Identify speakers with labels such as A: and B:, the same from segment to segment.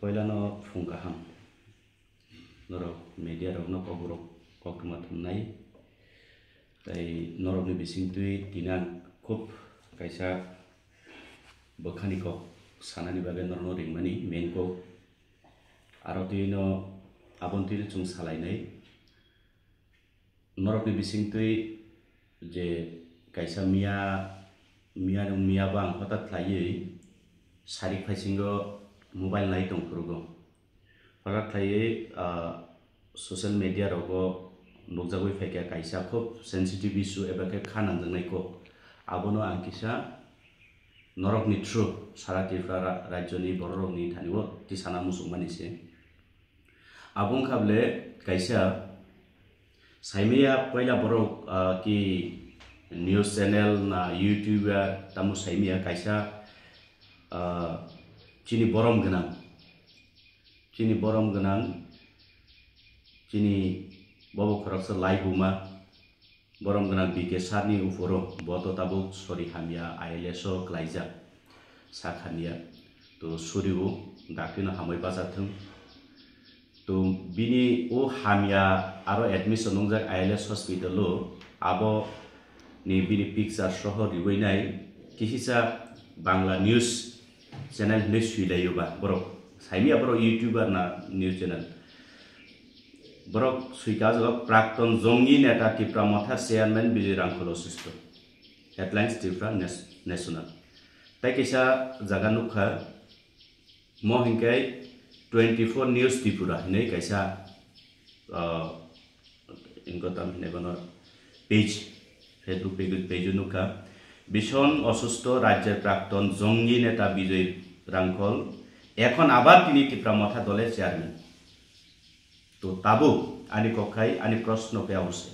A: Poilano fungaham norok media rok no koborok koktuma thumnai tai norok ni bisingtui tinan khub kaisa bokhani ko sanani bagai norno ringmani main ko aro tuino abontui chung salainai norok ni bisingtui je kaisa mia bang hotat thlai sarik phaisingo mobile nai tongphurgo hotat thlai social media rogo nukjagoi phaikya kaisa khub sensitive issue eba ke khanang jangnai ko abono angkisa norok ni through sara tiripura rajyoni borok ni thaniwo tisana musungmani se abong khable kaisa saimia poila borok ki news channel na YouTube tamu saimia kaisa chini borom genang chini bobo khoroksa live uma borom genang bike sarni uforo boto tabuk sori hamia aileso klaija sakhania to suriu dakina hamoi basathum to bini o hamia aro admission nongjak ailes hospital lo abo ni bini picture soho riweinai kisisa bangla news channel ne suilayoba borok saimia borok youtuber na news channel borok suikajo prakton jongi neta tipra motha chairman Bijay Rangkholo sisto headlines tipra national tai kisa jaga nukha mo hinkai 24 news tripura hinai kaisa ingotam hinai page Facebook page nukha Bishon অসুস্থ রাজ্যের প্রাক্তন জঙ্গি নেতা বিজয় রাংখল এখন আবার তিনি ত্রিপুরা মথা দলের chairman তো তাবু আনি কখাই আনি প্রশ্ন পেয়া বসে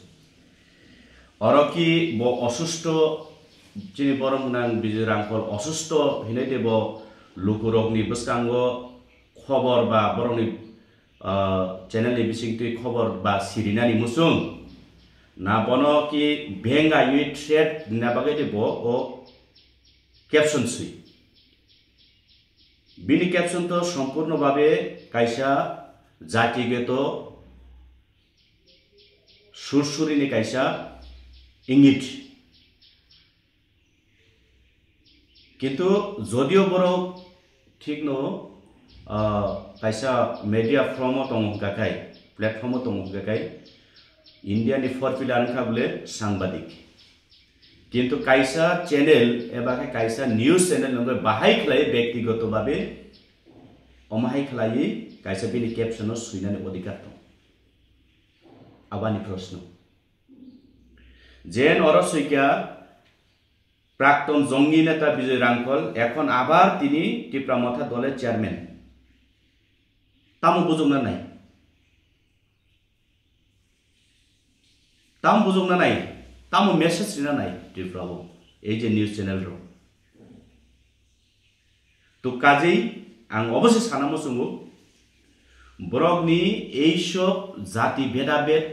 A: অরকি ব অসুস্থ যিনি বরমনাং বিজয় রাংখল অসুস্থ হিনাই দেব লুকুরগনি বসকাঙ্গ খবর বা বরংনি চ্যানেলে বিসিংতি খবর বা সিরিনানি মুসুং না বনো কি ভেঙ্গা ইউ থ্রেড না বাগে দেব ও ক্যাপশন সুই বিনি ক্যাপশন তো সম্পূর্ণভাবে কাইসা জাতিগত সুরসুরিনি কাইসা ইঙ্গিত কিন্তু যদিও বড় ঠিক ন কাইসা মিডিয়া ফর্ম তংকাকাই প্ল্যাটফর্ম তংকাকাই India ni forpila ankhable sangbadik kintu kaisa channel eba kaisa news channel nongoi bahai khlai byaktigoto bhabe omahai khlai kaisa bini caption suinani odhikar to abani proshno jen orosuikya প্রাক্তন জঙ্গি নেতা বিজয় রাংখল এখন আবার তিনি ত্রিপুরা মথা দলের chairman তামো বুঝুংনা নাই তাম বুঝুংনা নাই তামো মেসেজ রিনা নাই ত্রিপুরাবো এই যে নিউজ চ্যানেল র তো কাজেই আং অবশ্যই সানামো সঙ্গু বরকনি এই সব জাতি ভেদাভেদ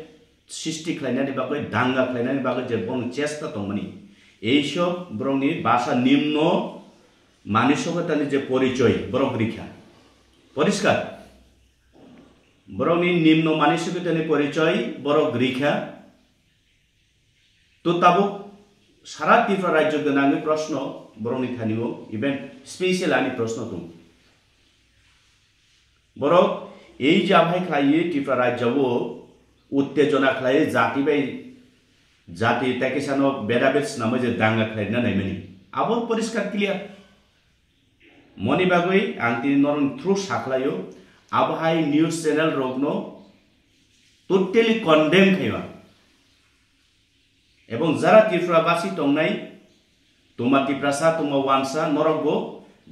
A: সৃষ্টি খাইনানি বাগৈ দাঙ্গা খাইনানি বাগৈ যে বন চেষ্টা দংমানি এই সব বরকনি ভাষা নিম্ন মানসিকতানি যে পরিচয় বরক রিখা পরিষ্কার বরকনি নিম্ন মানসিকতানি পরিচয় বরক রিখা তো তাবো সারা ত্রিপুরা রাজ্য গনানি প্রশ্ন বরংনি থানিও ইভেন স্পেশাল আনি প্রশ্ন তুম বরক এই যে আভাই খাইয়ে ত্রিপুরা রাজ্যও উত্তেজনা খাইয়ে জাতি বাই জাতি তাকেসানো বেদাবেদ নামে যে দাঙ্গা খাইনা নাইমানি আবল পরিষ্কার ক্লিয়ার মনি বাগৈ আংতি নরন থ্রু সাখলায়ো আবহাই নিউজ চ্যানেল রগ্ন টোটালি কন্ডেম খাইবা এবং যারা ত্রিপুরাবাসী টংনাই তোমা ত্রিপ্রাসা তোমা ওয়ানসা নরগো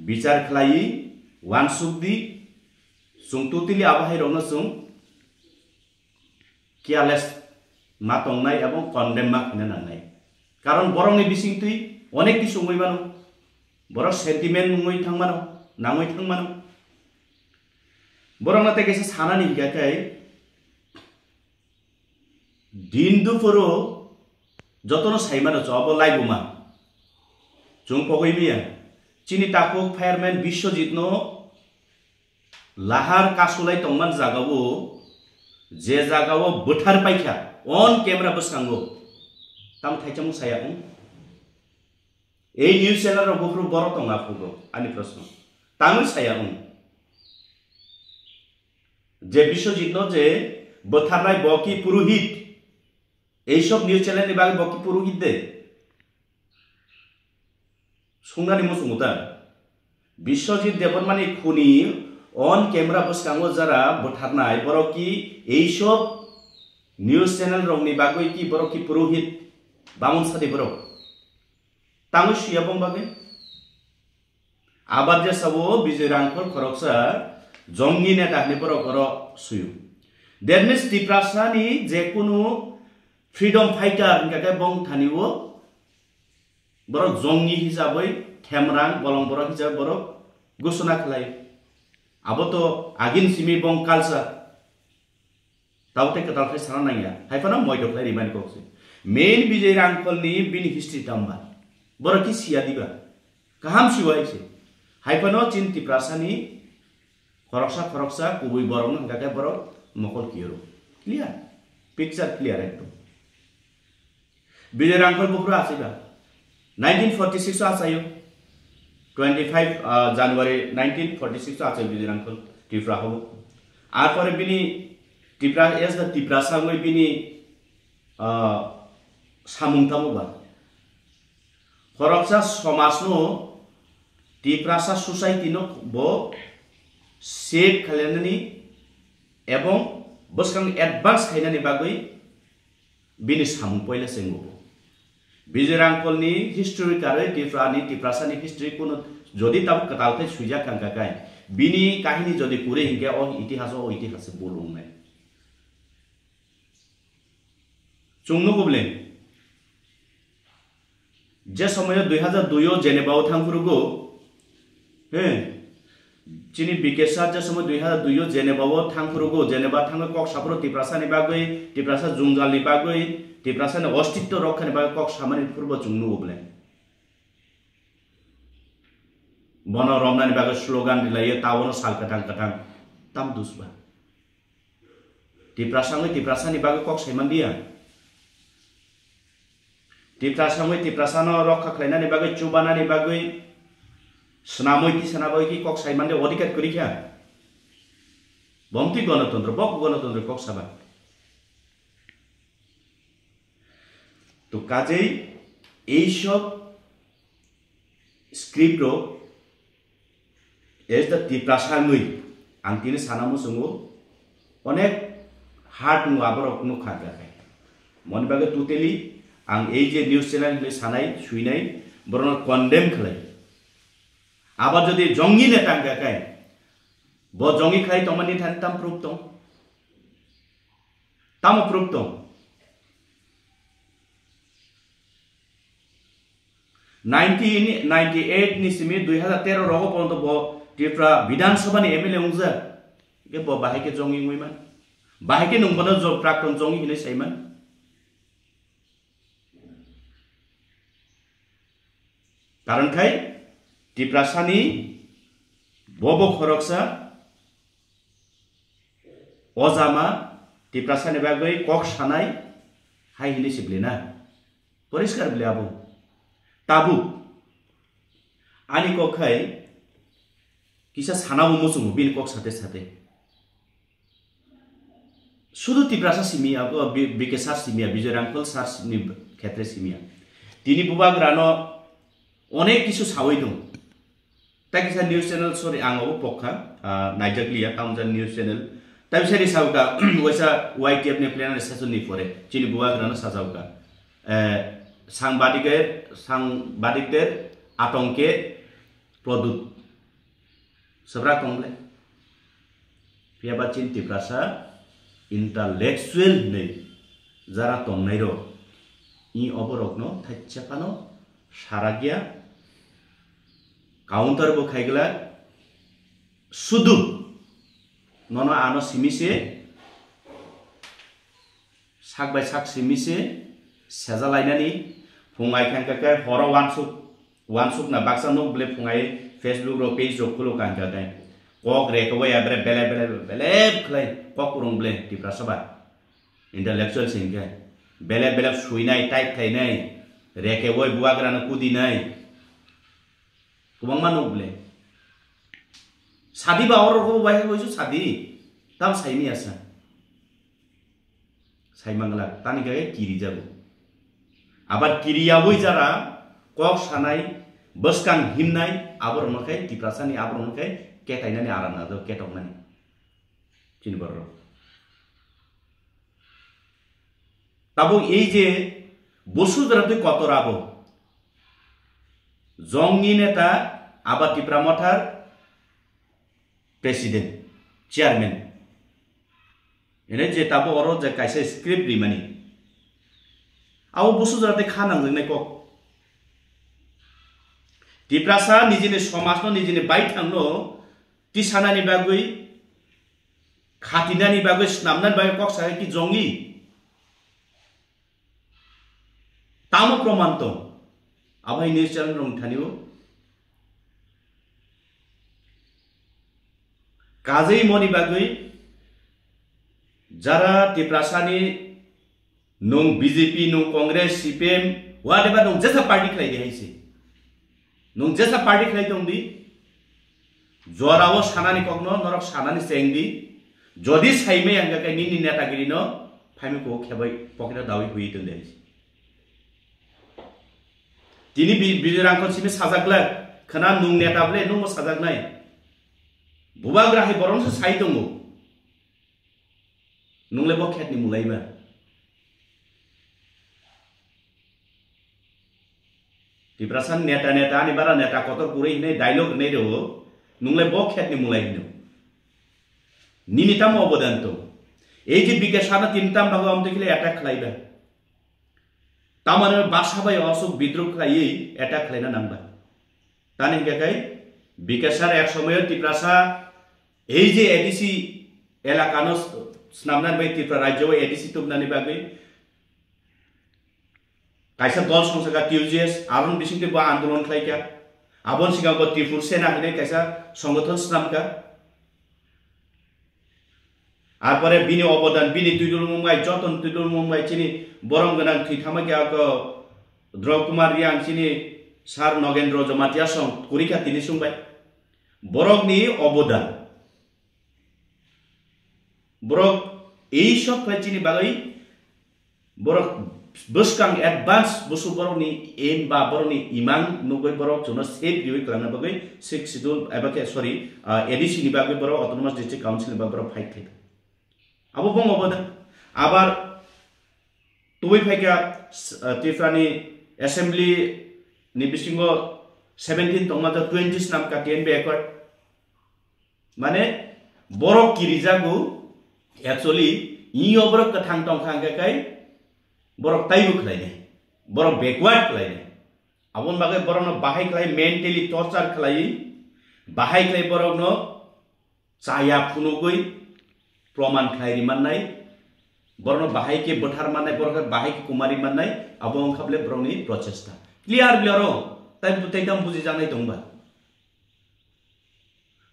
A: বিচার খালাই ওয়ান সুকদি সুং টোটালি আবহাই রগ্ন সুং কেয়ারলেস মা টংনাই এবং কন্ডেম মা খাইনা নাংনাই কারণ বরংনি বিসিংতুই অনেক কিছু মই মানো বরং সেন্টিমেন্ট মই থাংমানো নামই থাংমানো বরং নাতে গেছে সানানি হিগাকাই দিন দুপুরো যতনো সাইমানো চব লাইবুমা চুং পগইমিয়া চিনি তাপক ফায়ারম্যান বিশ্বজিৎ নো lahar kasulai tongman jagawo je jagawo bothar paikha on camera boskango tam thaichamu saya এই নিউজ চ্যানেলৰ বফৰু বড় টঙা ফুগো আনি প্ৰশ্ন তামুল ছায়া যে বিশ্বজিৎ যে বথারনাই বকি পুরোহিত এই সব নিউজ চ্যানেলের বাগে বকি পুরোহিত দে সংনানি মসুমতা বিশ্বজিৎ দেবরমানি খুনি অন ক্যামেরা বসকাঙ্গো যারা বথারনাই বড়কি এই সব নিউজ চ্যানেল রংনি বাগে কি বড়কি পুরোহিত বামুন সাদি বড় তামু শিয়া বংবাগে আবার যে সব বিজয় রাংখল খরকসা জঙ্গি নেতা হলে বড় বড় সুয়ু দ্যাট মিন্স টিপ্রাসানি যে কোনো ফ্রিডম ফাইটার গাকে বং থানিও বড় জঙ্গি হিসাবে থেমরাং বলং বড় হিসাবে বড় ঘোষণা খালাই আবো তো আগিন সিমি বং কালচার তাওতে কতালফাই সানা নাইয়া হাইফানা ময়দফলাই রিমাইন্ড করছে মেইন বিজয় রাংখলনি বিনি হিস্ট্রি তাম্বা বড় কি সিয়া দিবা কাহাম সিওয়াইছে হাইফানো চিন টিপ্রাসানি খরকসা কুবুই বরং গাকে বড় মকল কিয়রো ক্লিয়ার পিকচার ক্লিয়ার একদম বিজয় রাংখল বফরু আসিবা 1946 আসায়ো 25 জানুয়ারি 1946 আসায়ো বিজয় রাংখল টিপ্রা হবো আর পরে বিনি টিপ্রা এস দা টিপ্রা সামই বিনি সামুংতামবা খরকসা সমাজনো টিপ্রাসা সোসাইটি নো ব सेव खालायनानै एबं बसकां एडभान्स खायनानै बागै बिनि सामु पयला सेंगो बिजय रांखलनि हिस्ट्री कारै टिप्रासानि हिस्ट्री कोनो जदि ताब कतालथै सुइजा कांगाकाय बिनि काहिनी जदि पुरे हिंगे ओ इतिहास बोलुंनाय चुंगनो गोबले जे समय 2002 जेनेभाव थांफुरुगो हे चिनी बिकेसा जे समय 2002 जेनेभाव थांफुरुगो जेनेभा थांगो कक साफुरो टिप्रासानि बागै टिप्रासा जुंगालनि बागै टिप्रासानि अस्तित्व रक्षानि बागै कक सामानि फुरबो चुंगनो गोबले बन रमनानि बागै स्लोगान दिलायो टाउनो सालकाटां ताम दुसबा टिप्रासानि बागै कक साइमान दिया टिप्रासानो रक्षा खालायनानि बागै चुबानानि बागै सनामयती सनाबयकी कक साइमानदे अधिकार करिखा बमती गणतंत्र कक साबा तो काजेई এই সব স্ক্রিপ্ট এস দা টিপ্রাসাঙ্গই आंतिनि सानामु संगो अनेक हार्ट नु आबरक नु खागाय मन बागे टोटली आं এই যে নিউজ চ্যানেল নি सानाय सुइनाय बरन कन्डेम खालाय आबाद जदि जंगी नेता गाकाय ब जंगी खाय तमनि थान ताम प्रूफ दं ताम प्रूफ दं 1998 नि सिमी 2013 रगो पर्यंत ब टिप्रा विधानसभा नि एमएलए उंजा के ब बाहायके जंगी मुइमान बाहायके नंगबनो जो प्राक्तन जंगी हिने साइमान कारण खाय टिप्रासानि बबो खरकसा अजामा टिप्रासानि बागै कक सानाय हाय हिने सिब्लेना परिष्कार बिले आबो ताबु आनि कखाय किसा सानाबो मोसुमु बिन कक साथे साथे शुद्ध टिप्रासा सिमिया बिकेसा सिमिया बिजय रांखल सारनि क्षेत्रे सिमिया तिनि बुबाग्रानो अनेक किसु सावै दं ताकिसा न्यूज चैनल सॉरी आंगो पक्का नाइजाकलिया काउंटर न्यूज चैनल ताबिसारि सावका वैसा वाइटीएफ ने प्लेनार सेशन नि परे चिनि बुवाग्रानो साजावका सांबादिकদের आतंके प्रदूत सबरा कंगले पियाबा चिन टिप्रासा इंटेलेक्चुअल नै जारा तंनायरो इ अबरकनो थाच्चाकानो सारागिया काउंटर बो खाइगला सुदु ननो आनो सिमिसे साक बाय साक सिमिसे सेजा लाइनानि फुंगाय खांकाय हर वानसुक ना बाक्सा नो ब्ले फुंगाय फेसबुक रो पेज रो खुलो कांकाय kok rekowe abre bele khlai kok rong ble tipra saba intellectual singke bele suinai type thainai rekowe buagrana kudinai kubang manu ble sadi ba or ko bai hoisu sadi tam saimi asa sai mangla tani gaye kiri jabu abar kiriya boi jara kok sanai boskan himnai abor makai tiprasani abor makai ketainani arana do ketokmani chini borro tabo ei je বসুধরা তুই কত রাবো জঙ্গি নেতা আবার Tripura মঠার president chairman এনে যে তাবো or যে কাইসে script রিমানি আও বসুধরাতে খানাंगनाय cock Tripurasa নিজেনে সমাজনো নিজেনে by থাংনো টিসানানি বাগৈ খাতিনানি বাগৈ স্নামনানি বাগৈ কক সাহে কি জঙ্গি तामो प्रमाण तो अभाई नेचर रंग थानियो काजै मनि बागै जरा टिप्रासानी नं बीजेपी नं कांग्रेस सीपीएम व्हाटएवर नं जेसा पार्टी खलाई देहाइसे नं जेसा पार्टी खलाई दंदी जरावो सानानि कखनो नरक सानानि सेंदी जदि साइमे आंगाकै निनि नेतागिरि न फाइमेको खेबाय पकेटा दावि हुइ दोनदेहाइसे Tini bidirangkon sini sajakla khana nung netable nung sajaknai bubagrahi borong se sai tongo nungle bo khet ni mulaiba tiprasan neta ni bara neta kotor puri ne dialogue ne do nungle bo khet ni mulai no ninitam obodan to ei je bikashana tintam bhagam dekile attack khlaiba तामाने बासाबाय असुक बिद्रुप खायै attack खालायना नांबा तानि गेकाय बिकेसार एक समय टिप्रासा এই যে ADC এলাকাनो स्नामनान bye Tipra राज्यआव ADC तुबनानि बागै कायसा दल संसगा टिउजिएस आरुन बिसिंते बा आन्दोलन खालायका आबन सिगां बा टिपुर सेना हने कायसा संगठन स्नामका आरपरे बिनि अबदान बिनि तुइदुल मुंबाई जतन तुइदुल मुंबाई चिनि बरम गनां थैथामा ग्याको द्रौपदी कुमार रियां चिनि सार नगेन्द्र जमातिया सं कुरिका तिनि सुंबाय बरकनि अबदान बरक এই সব চিনি বাগৈ বরক বসকাং অ্যাডভান্স বসু বরকনি এম বা বরকনি ইমান নগৈ বরক জনা সেফ দিউই খালানা বাগৈ 6 শিডিউল এবাকে সরি এডিসি नि बागै बरक অটোনমাস ডিস্ট্রিক্ট কাউন্সিল বা বরক ফাইট খাই अब बंग अबदान आबार तुबै फाइका टिफ्रानि असेंबली नि बिसिंगो 17 तंगमा 20 नाम का टीएन बैकवर्ड माने बरक किरिजागु एक्चुअली इ अबरक कथां तंखां गाय बरक ताइबु खलायने बरक बैकवर्ड खलायने आबन बागै बरकनो बाहाय खलाय मेंटली टर्चर खलाय बाहाय खलाय बरकनो चाया फुनुगै प्रमाण खायरि माननाय बरनो बाहाय के बोथार माननाय बरनो बाहाय के कुमारी माननाय आबो खाबले ब्रौनि प्रचेष्टा क्लियर ब्लियरो ताइ बुतैदाम बुजि जानाय दंबा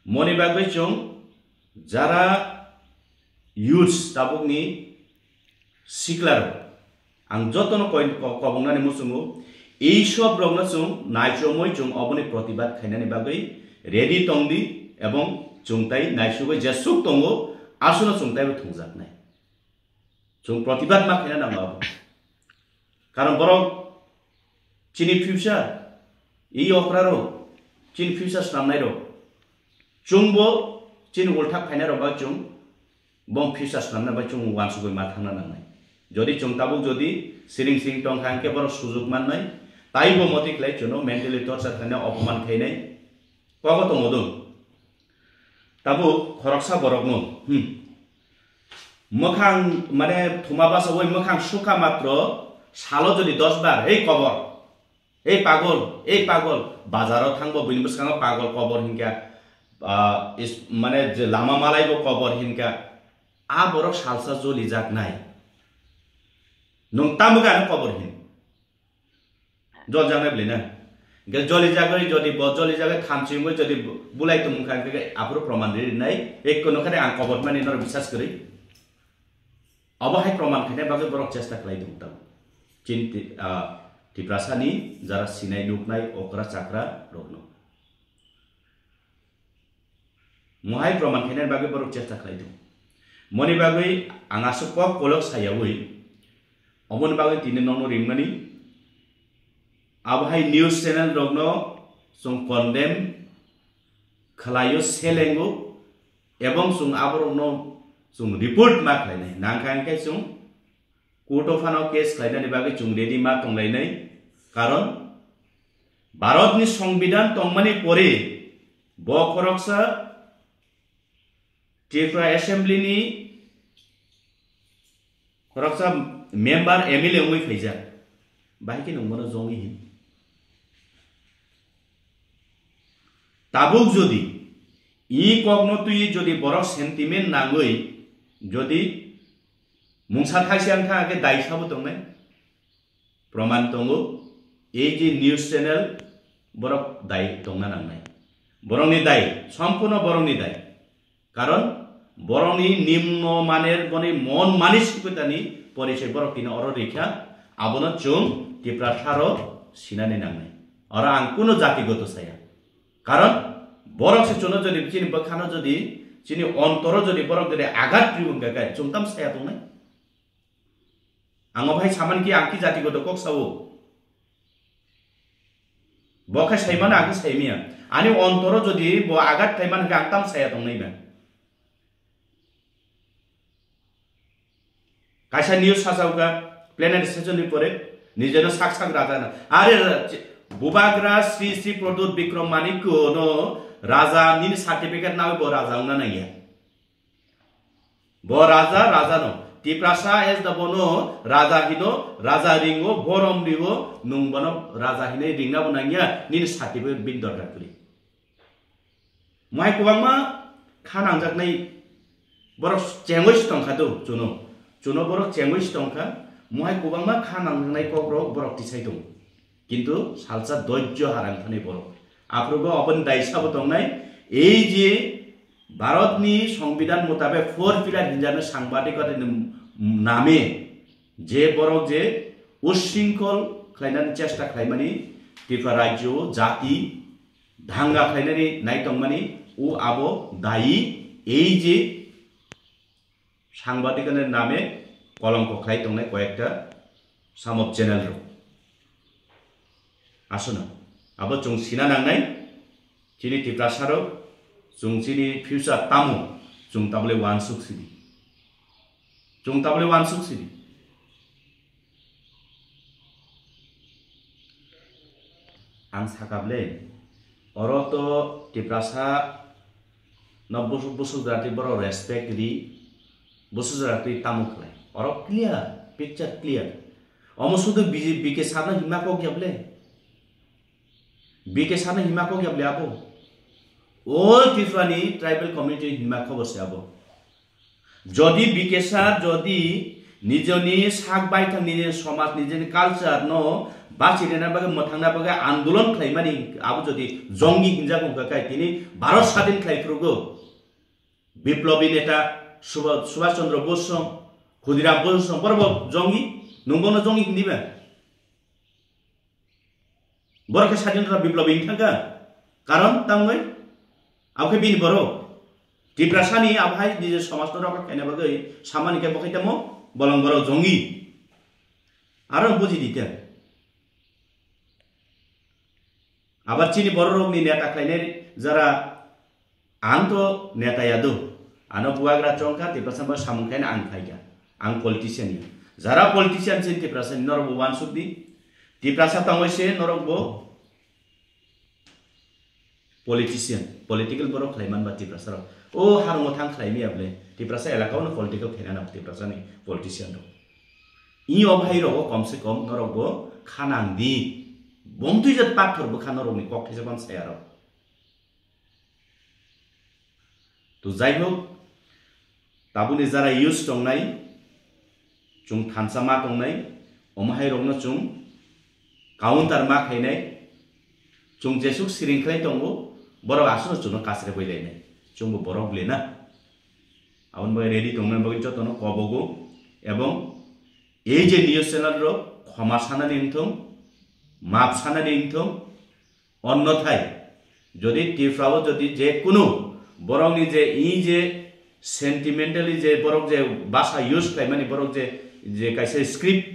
A: मनि बागै जों जारा युथ्स ताबुकनि सिक्लार आं जतन कबंनानि मुसुमु এই সব রংনা जों नायचोमै जों अबनि प्रतिबाद खायनानि बागै रेडी तंदि एवं जोंताइ नायसुबै जेसुक दंगो आसुना जोंताइबो थंजाकनाय जों प्रतिबाद मा खायना नांगौ कारण बरक चिनि फ्यूचर এই অপরারো চিন ফিউচার সামনাই रो जोंबो चिन उल्था फायना रबा जों बम फीचर्स नामना बा जों वानसुगै माथाना नांनाय जदि जों ताबुक जदि सिरिं सिं टं हांके बर सुजुग माननाय ताइबो मतिखलाय जोनो मेन्टली टर्चर खाना अपमान खायनाय कगत मदु ताबु खरकसा बरकनो मखां माने थुमाबा सबै मखां सुखा मात्र सालो जदि 10 बार हे कबर ए पागल बाजाराव थांबो बयनिबो सिगाङाव पागल कबर हिंका इस माने जे लामा मालायबो कबर हिंका आ बरक सालसा जलि जाकनाय नों तामुगानो कबर हिन जल जानाय ब्लेना जली जागै जदि जली जागै थामसिंगै जदि बुलाय तो मुखां के आपरो प्रमाण दिनाय एक कोनो खाने आं कबत माने नर विश्वास करै अब हाय प्रमाण खाने बागे बरक चेष्टा खालाय दंता चिन्ति तिप्रासानि जरा सिनाय नुकनाय अकरा चाकरा रगनो महाय प्रमाण खाने बागे बरक चेष्टा खालाय दं मनि बागे आं आसो पक पलक सायावै अमन बागे तिने ननो रिंगमानि अब हाय न्यूज चैनल रगनो जों कन्डेम खालायो सेलेंगो एवं जों आबरनो जों रिपोर्ट मा खालायनाय नांखांखाय जों कोर्ट अफ आनाव केस खालायनायनि बागै जों रेडी मा तंलायनाय कारण भारतनि संविधान तंमानि परे ब खरकसा त्रिपुरा एसेम्बलीनि खरकसा मेम्बार एमएलए उइ फैजा बाहायके नंगोना जंगि हिन ताबुक जदि इ कगनो तुइ जदि बरक सेंटिमेंट नांगै जदि मुंसा थाइसां थाके दायसाबो दंनाय प्रमाण दंगो ए जे न्यूज चैनल बरक दाय दंना नांनाय बरंनि दाय सम्पूर्ण बरंनि दाय कारण बरंनि निम्न मानेर बनि मन मानसिकतानि परिचय बरक किन अर रेखा आबनो जों तिप्रा थारो सिनानै नांनाय और आं कोनो जातिगत साया कारण बरक से चुनो जदि चिनि बखानो जदि चिनि अंतर जदि बरक जदि आघात प्रिउंगा गाय चुमताम साया दंनाय आंगो भाई सामान की आंकी जातिगत कक सावो बखा साइमान आंकी साइमिया आनि अंतर जदि ब आघात थाइमान के आंताम साया दंनाय बा कायसा न्यूज सासावगा प्लेनेट स्टेशन परे निजेनो साक राजा आरे बुबाग्रा श्री श्री प्रदूत विक्रम मानिको नो राजा निन सर्टिफिकेट नावे बो राजा उना नाया बो राजा राजा नो तिप्रासा एस दबनो राजा हिनो राजा रिंगो बोरम रिगो नुंबनो राजा हिने रिंगा बनाया निन सर्टिफिकेट बिन दरकार करी माय कोबांमा खानांजाकनाय बरक चेंगोस तंखादो जुनो बरक चेंगोस तंखा महाय कोबांमा खानांजाकनाय कब्र बरक तिसाय दं किन्तु सालसा धैर्य हारांखानाय बरक आफ्रोगो अपन दायसाबो दंनाय ए जे भारतनि संविधान मुताबिक 4 पिलार हिंजानो सांबादिकता नामे जे बरक जे उच्छृंखल खालायनानै चेष्टा खालायमानि त्रिपुरा राज्य जाति धांगा खालायनानै नायतंमानि उ आबो दायी ए जे सांबादिकतानि नामे कलंक खालाय दंनाय कयेकटा सामब चैनल रो आसोना अब जों सिना नांनाय चिनि तिप्रासारो जों चिनि फ्यूचर तामु जों ताबले वानसुकसिदि आं साकाबले अरतो तिप्रासा नब्बो बोसोर जाति बरो रेस्पेक्ट रि बोसोर जाति तामु खलाय और क्लियर पिक्चर क्लियर अमसुदु बीके साना हिमा को ग्याबले बीके साना हिमा को ग्याबले आबो ऑल त्रिपुरानि ट्राइबल कम्युनिटी हिमा खबर से आबो जदि बीके सार जदि निजनि साग बायथां निजे समाज निजेनि कालचार नो बाचिरेना बागे मथांना बागे आंदोलन खालायमानि आबो जदि जंगि हिंजा गंखाय तिनि भारत स्वाधीन खालायफ्रुगो विप्लबी नेता सुभाष चंद्र बोस खुदिराम बोस परब जंगि नंगोनो जंगि हिंदिबा बरके स्वाधीनता विप्लबी हिंथागा कारण तंगै आबके बिन बरो तिप्रासानि आबहाय निजे समाज तो रका खायना बागै सामानि के बखैतामो बलं बरो जंगि आरो बुझि दिते आबार चिनि बर रोगनि नेता खायनाय जरा आंतो नेता यादो आनो बुवाग्रा चंका तिप्रासाबा सामुखायना आं खायगा आं पॉलिटिशियन जरा पॉलिटिशियन चिन तिप्रासा नरबो वानसुकदि तिप्रासा तंगैसे नरबो पॉलिटिशियन पॉलिटिकल बरो खायमान बा तिप्रासा ओ हारमो थां खायमी आबले तिप्रासा इलाकावनो पॉलिटिकल खायना तिप्रासानि पॉलिटिशियन दो इ अभाय रो कम से कम नरबो खानांदि बंतुइ जत पाथर बखानो रोनि कक्टेसे बन सायारो तो जायहो ताबुनि जरा यूज दंनाय जों थानसा मा दंनाय अमाहाय रंनो जों काउंटार मा खायनाय chung jesuk siringklai tongo borok asur chuno kasre boilaine chungbo borok lena abon boy ready tongmen bogin jotono kobogo এবং এই যে নিউজ চ্যানেল র ক্ষমা সানানি ইনথম মাপ সানানি ইনথম অন্যথায় যদি টিফরাও যদি যে কোনো বরংনি যে ই যে সেন্টিমেন্টালি যে বরক যে ভাষা ইউজ খাইমানি বরক যে কাইছে স্ক্রিপ্ট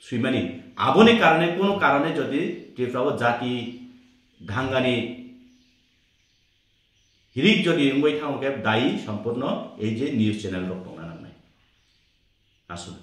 A: সুইমানি আবনি কারণে কোনো কারণে যদি টিফরাও জাতি ধাঙ্গানি হিরিক যদি ইংবই থামকে দায়ী সম্পূর্ণ এই যে নিউজ চ্যানেল র টংনা নামনাই আসুন